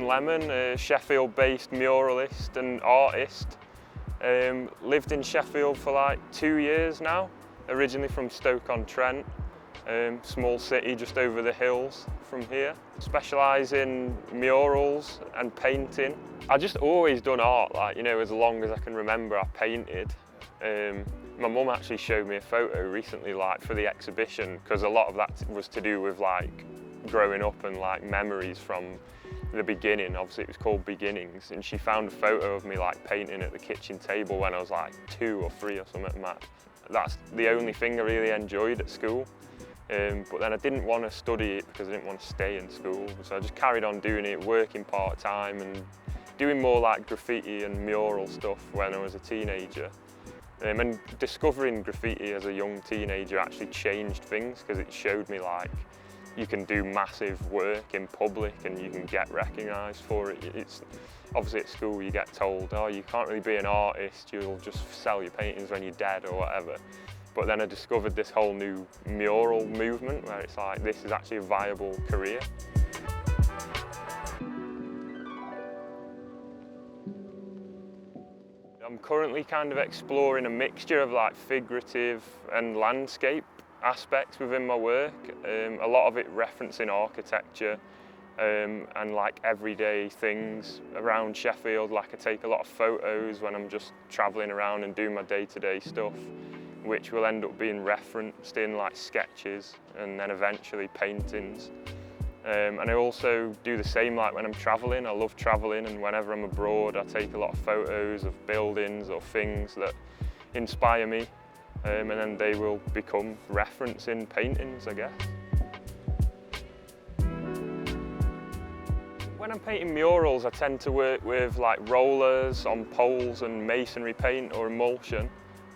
Lemon, a Sheffield-based muralist and artist. Lived in Sheffield for like 2 years now, originally from Stoke-on-Trent, small city just over the hills from here. Specialise in murals and painting. I just always done art, like, you know, as long as I can remember I painted. My mum actually showed me a photo recently, like, for the exhibition, because a lot of that was to do with like growing up and like memories from the beginning. Obviously it was called Beginnings, and she found a photo of me like painting at the kitchen table when I was like 2 or 3 or something mad. That's the only thing I really enjoyed at school, but then I didn't want to study it because I didn't want to stay in school, so I just carried on doing it, working part-time and doing more like graffiti and mural stuff when I was a teenager. And discovering graffiti as a young teenager actually changed things, because it showed me like you can do massive work in public and you can get recognised for it. It's obviously at school you get told, oh, you can't really be an artist, you'll just sell your paintings when you're dead or whatever. But then I discovered this whole new mural movement where it's like, this is actually a viable career. I'm currently kind of exploring a mixture of like figurative and landscape aspects within my work, a lot of it referencing architecture and like everyday things around Sheffield. Like I take a lot of photos when I'm just travelling around and doing my day-to-day stuff, which will end up being referenced in like sketches and then eventually paintings. And I also do the same like when I'm travelling. I love travelling, and whenever I'm abroad I take a lot of photos of buildings or things that inspire me. And then they will become reference in paintings, I guess. When I'm painting murals, I tend to work with like rollers on poles and masonry paint or emulsion,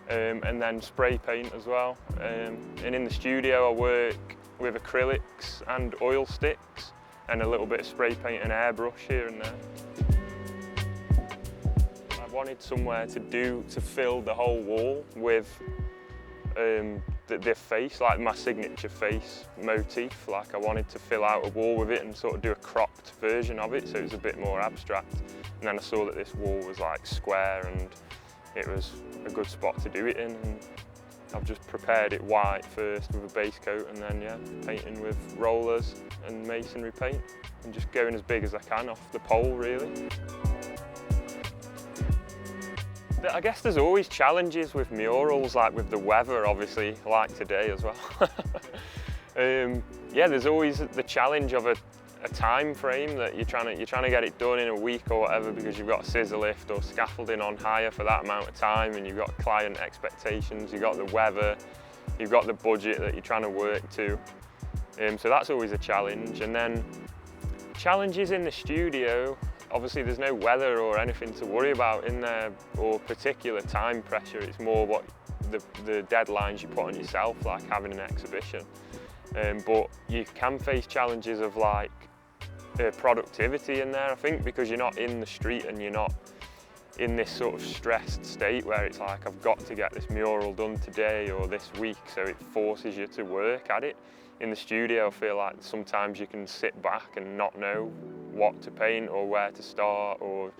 and then spray paint as well. And in the studio I work with acrylics and oil sticks and a little bit of spray paint and airbrush here and there. I wanted somewhere to fill the whole wall with the face, like my signature face motif. Like I wanted to fill out a wall with it and sort of do a cropped version of it, so it was a bit more abstract. And then I saw that this wall was like square and it was a good spot to do it in. And I've just prepared it white first with a base coat, and then yeah, painting with rollers and masonry paint and just going as big as I can off the pole really. I guess there's always challenges with murals, like with the weather, obviously, like today as well. Yeah, there's always the challenge of a time frame that you're trying to get it done in a week or whatever, because you've got a scissor lift or scaffolding on hire for that amount of time, and you've got client expectations, you've got the weather, you've got the budget that you're trying to work to. So that's always a challenge. And then challenges in the studio. Obviously there's no weather or anything to worry about in there, or particular time pressure. It's more what the deadlines you put on yourself, like having an exhibition. But you can face challenges of like productivity in there, I think, because you're not in the street and you're not in this sort of stressed state where it's like, I've got to get this mural done today or this week, so it forces you to work at it. In the studio I feel like sometimes you can sit back and not know what to paint or where to start, or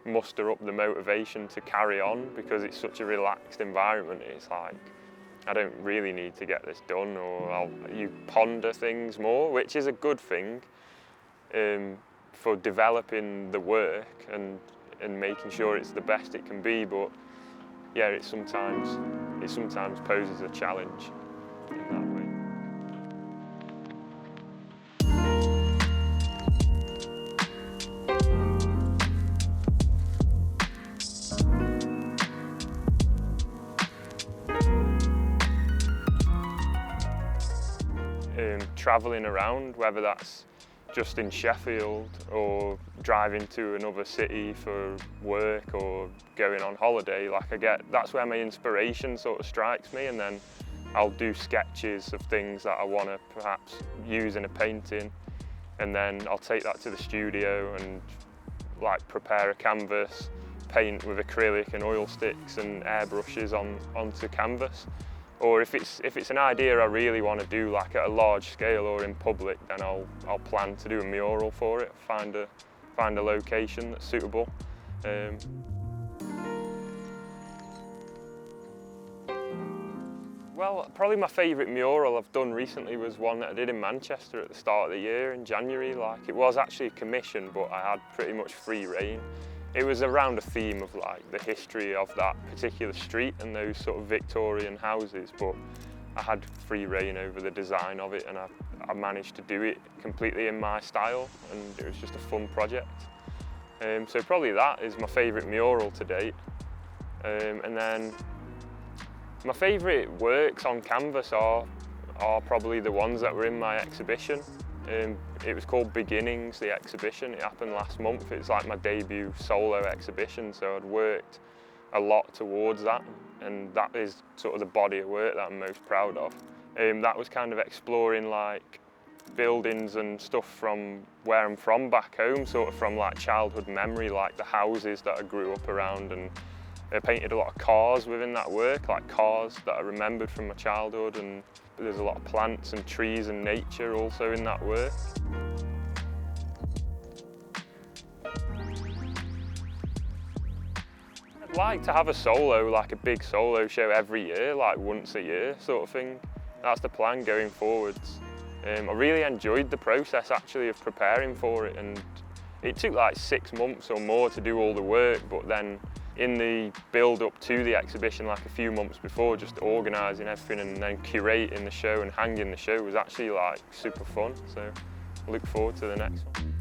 muster up the motivation to carry on, because it's such a relaxed environment. It's like, I don't really need to get this done, or you ponder things more, which is a good thing for developing the work and making sure it's the best it can be. But yeah, it sometimes poses a challenge in that way. Travelling around, whether that's just in Sheffield or driving to another city for work or going on holiday, like that's where my inspiration sort of strikes me, and then I'll do sketches of things that I want to perhaps use in a painting, and then I'll take that to the studio and like prepare a canvas, paint with acrylic and oil sticks and airbrushes onto canvas. Or if it's an idea I really want to do, like at a large scale or in public, then I'll plan to do a mural for it, find a location that's suitable. Well, probably my favourite mural I've done recently was one that I did in Manchester at the start of the year in January. Like, it was actually a commission, but I had pretty much free rein. It was around a theme of like the history of that particular street and those sort of Victorian houses, but I had free rein over the design of it, and I managed to do it completely in my style, and it was just a fun project. So probably that is my favourite mural to date. And then my favourite works on canvas are probably the ones that were in my exhibition. It was called Beginnings, the exhibition. It happened last month. It's like my debut solo exhibition, so I'd worked a lot towards that, and that is sort of the body of work that I'm most proud of. That was kind of exploring like buildings and stuff from where I'm from back home, sort of from like childhood memory, like the houses that I grew up around, and I painted a lot of cars within that work, like cars that I remembered from my childhood, and there's a lot of plants and trees and nature also in that work. I'd like to have a solo, like a big solo show every year, like once a year sort of thing. That's the plan going forwards. I really enjoyed the process actually of preparing for it, and it took like 6 months or more to do all the work, but then in the build up to the exhibition, like a few months before, just organising everything and then curating the show and hanging the show was actually like super fun. So I look forward to the next one.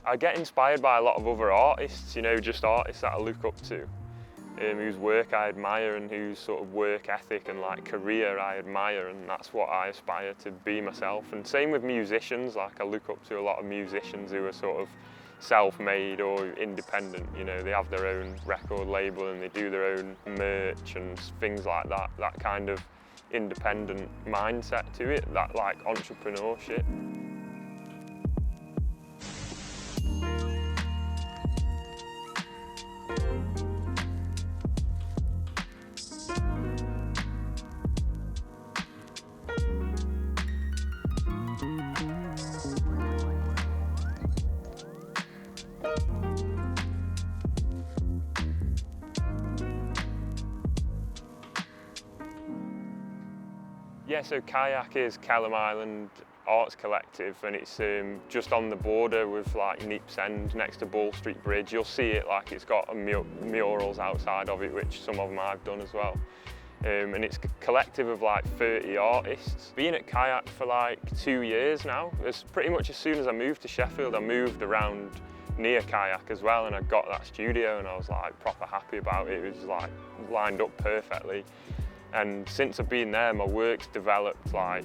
I get inspired by a lot of other artists, you know, just artists that I look up to, whose work I admire and whose sort of work ethic and like career I admire, and that's what I aspire to be myself. And same with musicians, like I look up to a lot of musicians who are sort of self-made or independent, you know, they have their own record label and they do their own merch and things like that, that kind of independent mindset to it, that like entrepreneurship. Yeah, so Kayak is Kelham Island Arts Collective, and it's just on the border with like Neep's End next to Ball Street Bridge. You'll see it like it's got murals outside of it, which some of them I've done as well. And it's a collective of like 30 artists. Been at Kayak for like 2 years now. It's pretty much as soon as I moved to Sheffield, I moved around near Kayak as well, and I got that studio and I was like proper happy about it. It was like lined up perfectly. And since I've been there, my work's developed like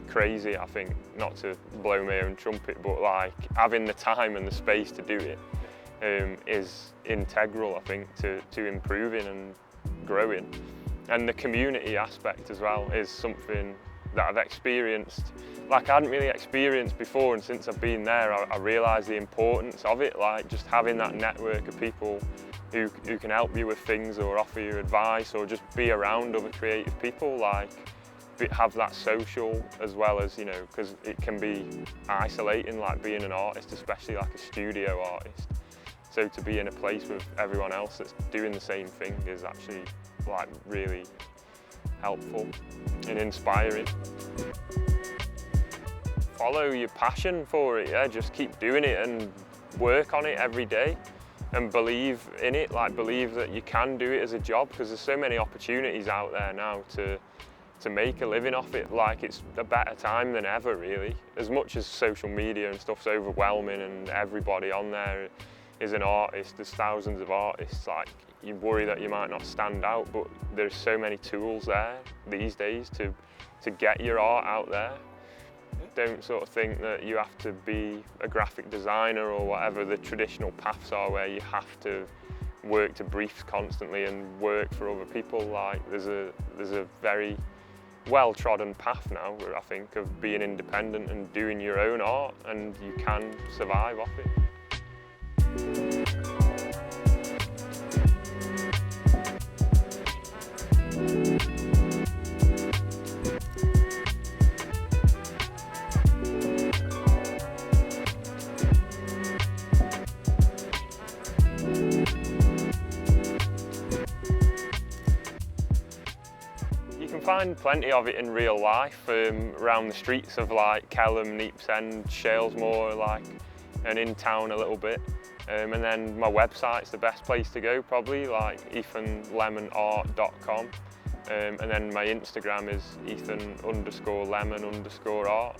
crazy, I think. Not to blow my own trumpet, but like having the time and the space to do it is integral, I think, to improving and growing. And the community aspect as well is something that I've experienced, like I hadn't really experienced before, and since I've been there, I realised the importance of it, like just having that network of people who can help you with things or offer you advice or just be around other creative people, like have that social as well as, you know, because it can be isolating, like being an artist, especially like a studio artist. So to be in a place with everyone else that's doing the same thing is actually like really helpful and inspiring. Follow your passion for it, yeah, just keep doing it and work on it every day. And believe in it, like believe that you can do it as a job, because there's so many opportunities out there now to make a living off it. Like it's a better time than ever, really. As much as social media and stuff's overwhelming and everybody on there is an artist, there's thousands of artists, like you worry that you might not stand out, but there's so many tools there these days to get your art out there. Don't sort of think that you have to be a graphic designer or whatever the traditional paths are, where you have to work to briefs constantly and work for other people. Like there's a very well-trodden path now, I think, of being independent and doing your own art, and you can survive off it. You can find plenty of it in real life, around the streets of like Kelham, Neeps End, Shalesmoor, like, and in town a little bit. And then my website's the best place to go probably, like ethanlemonart.com. And then my Instagram is ethan_lemon_art.